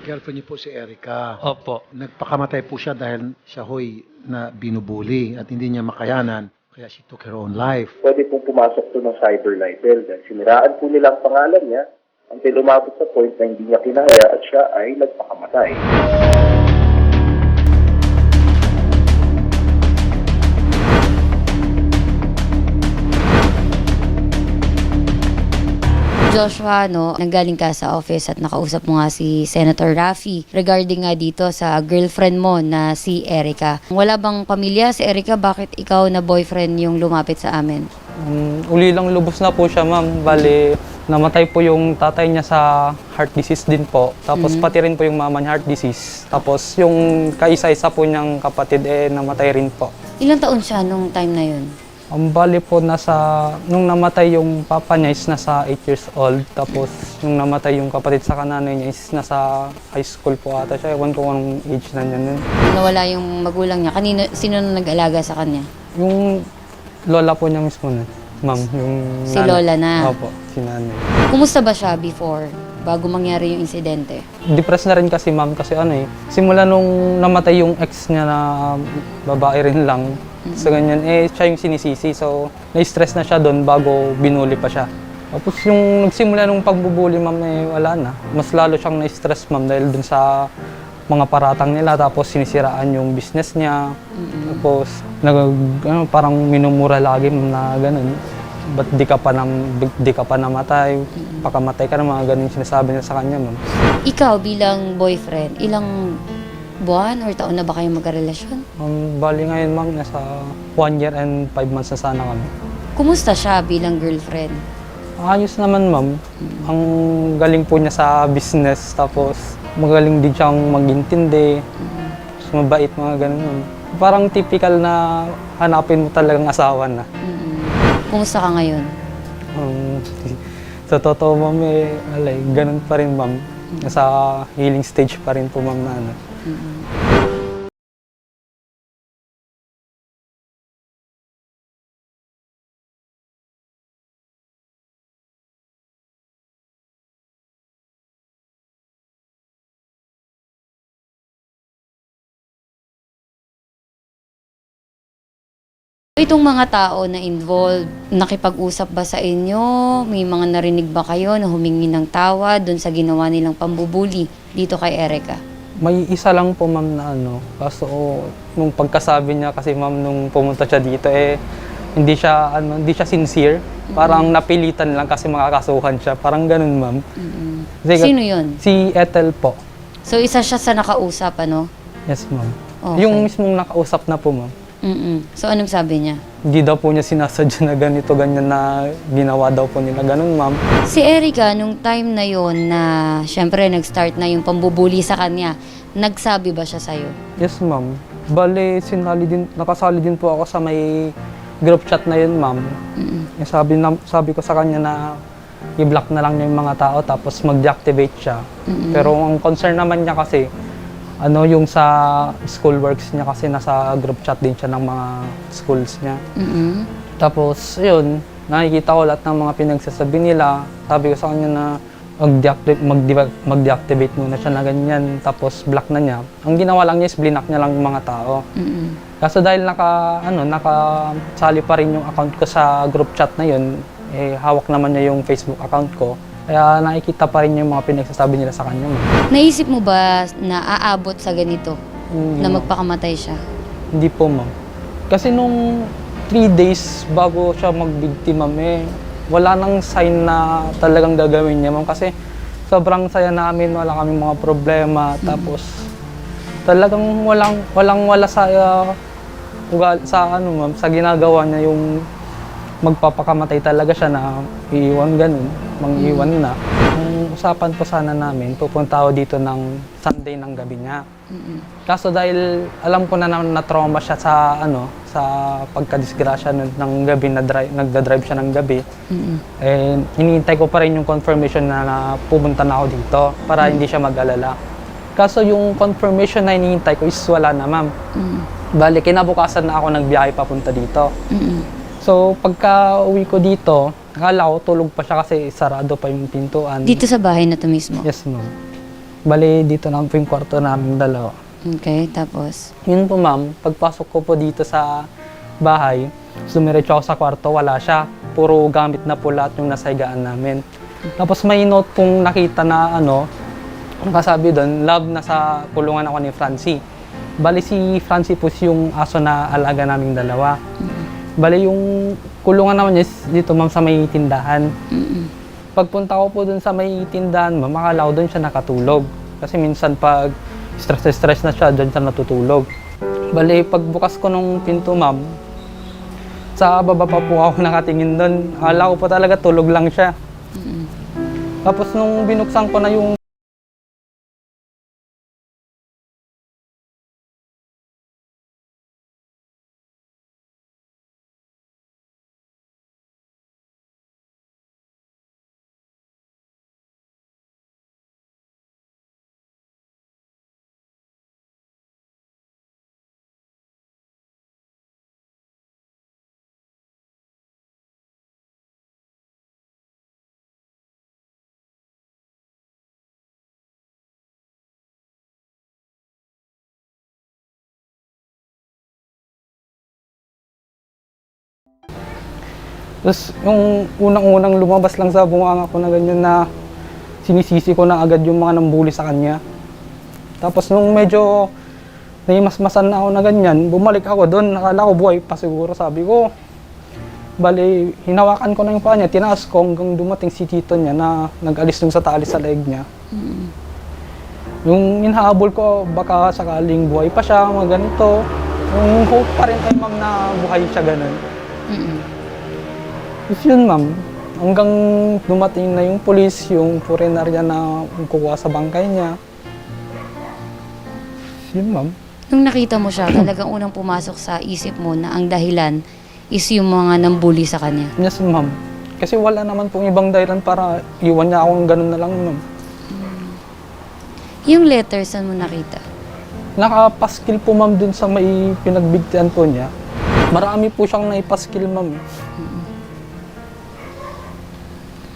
Girlfriend niyo po si Erica. Opo. Nagpakamatay po siya dahil siya ho'y na binubuli at hindi niya makayanan. Kaya she took her own life. Pwede pong pumasok to ng cyber libel dahil siniraan po nila ang pangalan niya until umabot sa point na hindi niya kinaya at siya ay nagpakamatay. Joshua, nanggaling ka sa office at nakausap mo nga si Senator Raffy regarding nga dito sa girlfriend mo na si Erica. Wala bang pamilya si Erica? Bakit ikaw na boyfriend yung lumapit sa amin? Uli lang lubos na po siya, ma'am. Bali, namatay po yung tatay niya sa heart disease din po. Tapos pati rin po yung mama niya heart disease. Tapos yung kaisa-isa po niyang kapatid namatay rin po. Ilang taon siya nung time na yun? Ang bali po nung namatay yung papa niya is nasa 8 years old. Tapos yung namatay yung kapatid sa kananay niya is nasa high school po ata siya. Ewan ko anong age na niya nun. Nawala yung magulang niya. Sino na nag-alaga sa kanya? Yung lola po niya mismo na, ma'am. Yung Si Lola na? Opo, si nanay. Kumusta ba siya before, bago mangyari yung insidente? Depressed na rin kasi, ma'am, kasi simula nung namatay yung ex niya na babae rin lang, so ganyan, siya yung sinisisi. So, na-stress na siya doon bago binuli pa siya. Tapos yung nagsimula nung pagbubuli, ma'am, wala na. Mas lalo siyang na-stress, ma'am, dahil dun sa mga paratang nila, tapos sinisiraan yung business niya. Tapos, parang minumura lagi, ma'am, na ganun. Ba't di ka pa namatay? Pakamatay ka na, mga ganun sinasabi niya sa kanya, ma'am. Ikaw bilang boyfriend, ilang buwan or taon na ba kayo magkarelasyon? Bali ngayon, ma'am, nasa 1 year and 5 months na sana kami. Kumusta siya bilang girlfriend? Ayos naman, ma'am. Ang galing po niya sa business, tapos magaling din siyang mag-intindi, mabait, mga ganun, ma'am. Parang typical na hanapin mo talagang asawa na. Kumusta ka ngayon? Sa totoo, ma'am, ganun pa rin, ma'am. Nasa healing stage pa rin po, ma'am, na ano. Itong mga tao na involved, nakipag-usap ba sa inyo? May mga narinig ba kayo na humingi ng tawad doon sa ginawa nilang pambubuli dito kay Erica? May isa lang po, ma'am, na kaso nung pagkasabi niya kasi, ma'am, nung pumunta siya dito, hindi siya sincere. Parang napilitan lang kasi makakasuhan siya. Parang ganun, ma'am. Sino yun? Si Ethel po. So isa siya sa nakausap, ano? Yes, ma'am. Okay. Yung mismong nakausap na po, ma'am. So anong sabi niya? Hindi daw po niya sinasadya na ganito, ganyan na ginawa daw po nila. Ganun, ma'am. Si Erica, nung time na yon na syempre nag-start na yung pambubuli sa kanya, nagsabi ba siya sa'yo? Yes, ma'am. Bale, nakasali din po ako sa may group chat na yun, ma'am. Sabi ko sa kanya na i-block na lang niya yung mga tao tapos mag-deactivate siya. Pero ang concern naman niya kasi, yung sa school works niya kasi nasa group chat din siya ng mga schools niya. Tapos, yun, nakikita ko lahat ng mga pinagsasabi nila. Sabi ko sa kanya na mag-deactivate muna siya na ganyan, tapos block na niya. Ang ginawa lang niya is blinak niya lang yung mga tao. Kaso dahil nakasali pa rin yung account ko sa group chat na yun, hawak naman niya yung Facebook account ko. Kaya nakikita pa rin yung mga pinagsasabi nila sa kanya. Naisip mo ba na aabot sa ganito? Na magpakamatay siya? Hindi po, ma'am. Kasi nung 3 days bago siya magbiktima, wala nang sign na talagang gagawin niya, ma'am. Kasi sobrang saya namin, wala kaming mga problema. Tapos talagang wala sa ma'am, sa ginagawa niya yung magpapakamatay talaga siya na iiwan ganun, mang-iwan na. Ang usapan po sana namin, pupunta ako dito ng Sunday ng gabi niya. Kaso dahil alam ko na na-trauma siya sa pagkadisgrasya ng gabi, nagda-drive siya ng gabi. Hinihintay ko pa rin yung confirmation na pupunta na ako dito para hindi siya mag-alala. Kaso yung confirmation na hinihintay ko is wala na, ma'am. Bali, kinabukasan na ako nagbiyahe papunta dito. So, pagka uwi ko dito, akala ko tulog pa siya kasi sarado pa yung pintuan. Dito sa bahay na to mismo? Yes, ma'am. Bali, dito lang po yung kwarto namin dalawa. Okay, tapos? Yun po ma'am, pagpasok ko po dito sa bahay, sumiretso ako sa kwarto, wala siya. Puro gamit na po lahat yung nasa higaan namin. Tapos may note pong nakita na nakasabi doon, love, nasa kulungan ako ni Francie. Bali si Francie po yung aso na alaga naming dalawa. Bali yung kulungan naman niya dito ma'am sa may tindahan. Pagpunta ko po doon sa may tindahan ma'am, akala ko doon siya nakatulog. Kasi minsan pag stress na siya, doon siya natutulog. Bali pagbukas ko nung pinto ma'am, sa baba pa po ako nakatingin doon. Akala ko po talaga tulog lang siya. Tapos nung binuksan ko na yung tapos yung unang-unang lumabas lang sa bunganga ko na ganyan na sinisisi ko na agad yung mga nambuli sa kanya. Tapos nung medyo naimasmasan na ako na ganyan, bumalik ako doon, nakala ko buhay pa siguro, sabi ko. Bali, hinawakan ko na yung paa niya, tinaas ko hanggang dumating si tito niya na nag-alis dun sa tali sa leeg niya. Yung hinahabol ko, baka sakaling buhay pa siya, mga ganito. Yung hope pa rin kay ma'am na buhay siya ganun. Tapos yun ma'am, hanggang dumating na yung pulis, yung foreigner na kukuha sa bangkay niya. Yun ma'am. Nung nakita mo siya, talagang unang pumasok sa isip mo na ang dahilan is yung mga nambuli sa kanya. Yes ma'am. Kasi wala naman pong ibang dahilan para iwan niya akong ganun na lang ma'am. Yung letter, saan mo nakita? Nakapaskil po ma'am dun sa may pinagbigtian po niya. Marami po siyang naipaskil ma'am.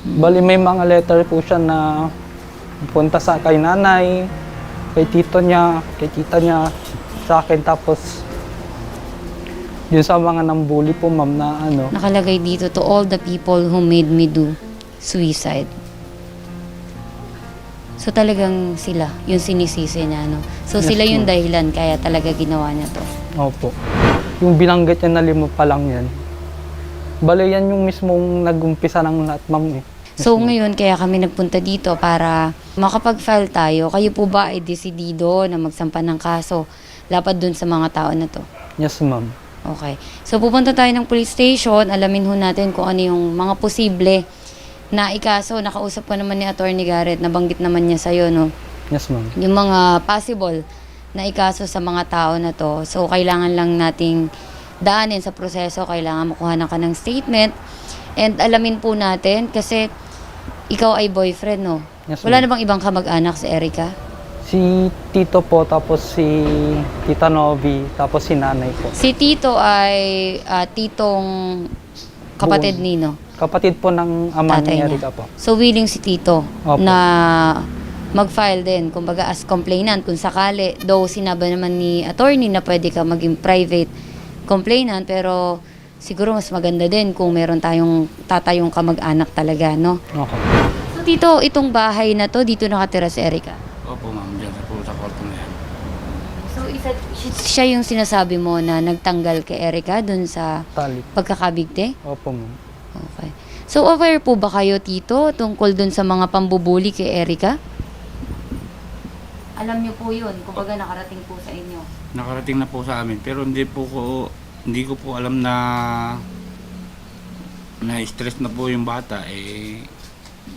Bali may mga letter po siya na punta sa kay nanay, kay tito niya, kay tita niya, sa akin, tapos yun sa mga nambuli po ma'am na Nakalagay dito, to all the people who made me do suicide. So talagang sila, yung sinisisi niya, no? So Yes, sila yung ma'am. dahilan, kaya talaga ginawa niya to. Opo. Yung binanggit niya na 5 pa lang yan. Bali yan yung mismong nag-umpisa ng lahat ma'am eh. So ngayon, kaya kami nagpunta dito para makapag-file tayo. Kayo po ba ay desidido na magsampa ng kaso lapad dun sa mga tao na to? Yes ma'am. Okay. So pupunta tayo ng police station, alamin ho natin kung ano yung mga posible na ikaso. Nakausap ko naman ni Attorney Garrett, nabanggit naman niya sa'yo, no? Yes ma'am. Yung mga possible na ikaso sa mga tao na to. So kailangan lang nating daanin sa proseso, kailangan makuha ka ng statement. And alamin po natin kasi ikaw ay boyfriend, no? Yes, Wala ma'am. na bang ibang kamag-anak si Erica? Si Tito po, tapos si Tita Novi, tapos si Nanay po. Si Tito ay titong kapatid Buong- nino. Kapatid po ng ama Tatay ni niya. Erica po. So willing si Tito Opo. na mag-file din, kumbaga as complainant kung sakali. Though sinabi naman ni attorney na pwede ka maging private complainant, pero siguro mas maganda din kung meron tayong tatayong kamag-anak talaga, no? Okay. So Tito, itong bahay na to, dito nakatira si Erica. Opo ma'am, dyan sa kwarto na yan. So siya yung sinasabi mo na nagtanggal kay Erica dun sa Tali. pagkakabigti? Opo ma'am. Okay. So aware po ba kayo, Tito, tungkol dun sa mga pambubuli kay Erica? Alam niyo po yun, kumbaga nakarating po sa inyo. Nakarating na po sa amin, pero hindi ko po alam na stress na po yung bata.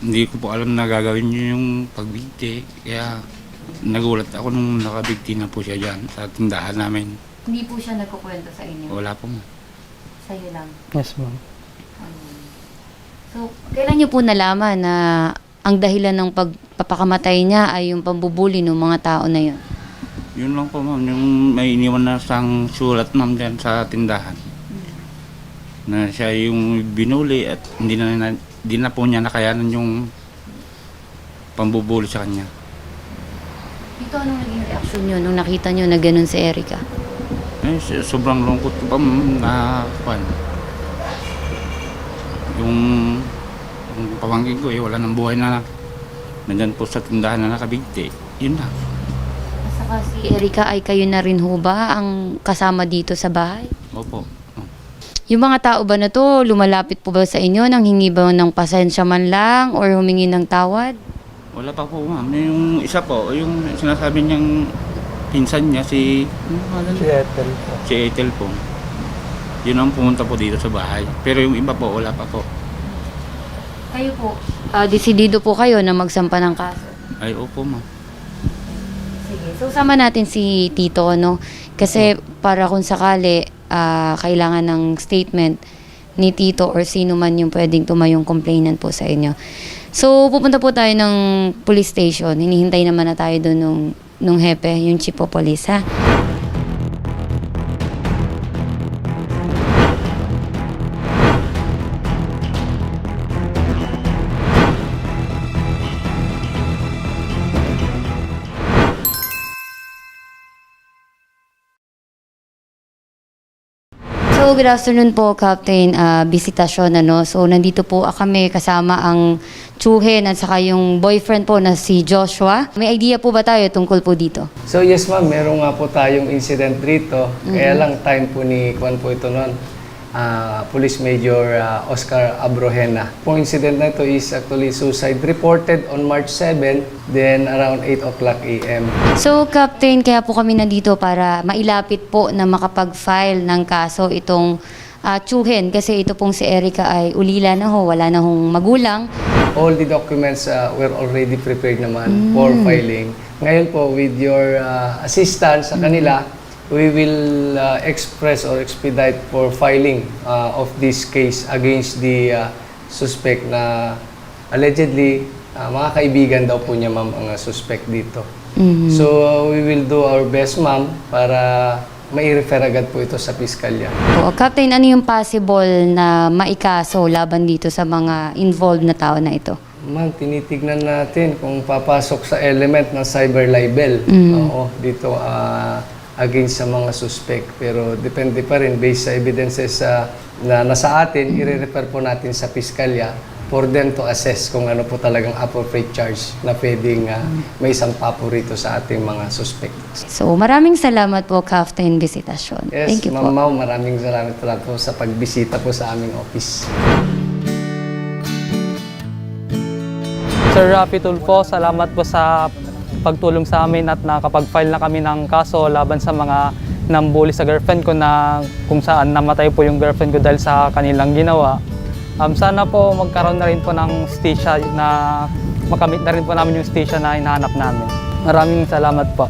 Hindi ko po alam na gagawin niyo yung pagbigti. Kaya nagulat ako nung nakabigti na po siya dyan sa tindahan namin. Hindi po siya nagkukwento sa inyo? Wala po. Sa'yo lang. Yes ma'am. So, kailan niyo po nalaman na ang dahilan ng pagpapakamatay niya ay yung pambubuli ng mga tao na yun? Yun lang po ma'am, yung may iniwan na sang sulat ma'am dyan sa tindahan. Na siya yung binuli at hindi na po niya nakayanan yung pambubuli sa kanya. Dito, anong naging reaction nyo nung nakita nyo na ganun si Erica? Eh, sobrang lungkot ko pa na kwan. Yung pamangkin ko wala nang buhay na nandyan po sa tindahan na nakabigti. Yun na. Saka si Erica ay kayo na rin ho ba ang kasama dito sa bahay? Opo. Yung mga tao ba na to, lumalapit po ba sa inyo nang hingi ba ng pasensya man lang or humingi ng tawad? Wala pa po, ma'am. Yung isa po, yung sinasabi niyang pinsan niya, si Ethel po. si Ethel po. Yun ang pumunta po dito sa bahay. Pero yung iba po, wala pa po. Kayo po, desidido po kayo na magsampa ng kaso. Ay, opo, ma'am. Sige. So, sama natin si Tito, no? Kasi para kung sakali, kailangan ng statement ni Tito or sino man yung pwedeng tumayong complainant po sa inyo. So, pupunta po tayo ng police station. Hinihintay naman na tayo doon nung hepe, yung chief of police, ha? So, good afternoon po, Captain. Bisitasyon, ano. So, nandito po kami kasama ang tsuhin at saka yung boyfriend po na si Joshua. May idea po ba tayo tungkol po dito? So yes ma'am, meron nga po tayong incident dito. Kaya lang time po ni Kwan po ito noon. Police Major Oscar Abrojena. Pong incident na ito is actually suicide reported on March 7, then around 8 o'clock a.m. So, Captain, kaya po kami nandito para mailapit po na makapag-file ng kaso itong tsuhin. Kasi ito pong si Erica ay ulila na ho, wala na hong magulang. All the documents were already prepared naman for filing. Ngayon po, with your assistance sa kanila, we will express or expedite for filing of this case against the suspect na allegedly mga kaibigan daw po niya ma'am ang suspect dito. So we will do our best ma'am para mai-refer agad po ito sa piskalya. O, Captain, ano yung possible na maikaso laban dito sa mga involved na tao na ito? Ma'am, tinitignan natin kung papasok sa element ng cyber libel. Oo, dito against sa mga suspect. Pero depende pa rin based sa evidences na nasa atin, i-refer po natin sa piskalya for them to assess kung ano po talagang appropriate charge na pwedeng may sampa po rito sa ating mga suspect. So, maraming salamat po, Captain Bisitasyon. Yes, Thank you Ma'am po. Mau, maraming salamat po sa pagbisita po sa aming office. Sir Rafi Tulfo, salamat po sa pagtulong sa amin at nakapag-file na kami ng kaso laban sa mga nambuli sa girlfriend ko na kung saan namatay po yung girlfriend ko dahil sa kanilang ginawa. Sana po magkaroon na rin po ng stisya na makamit na rin po namin yung stisya na hinahanap namin. Maraming salamat po.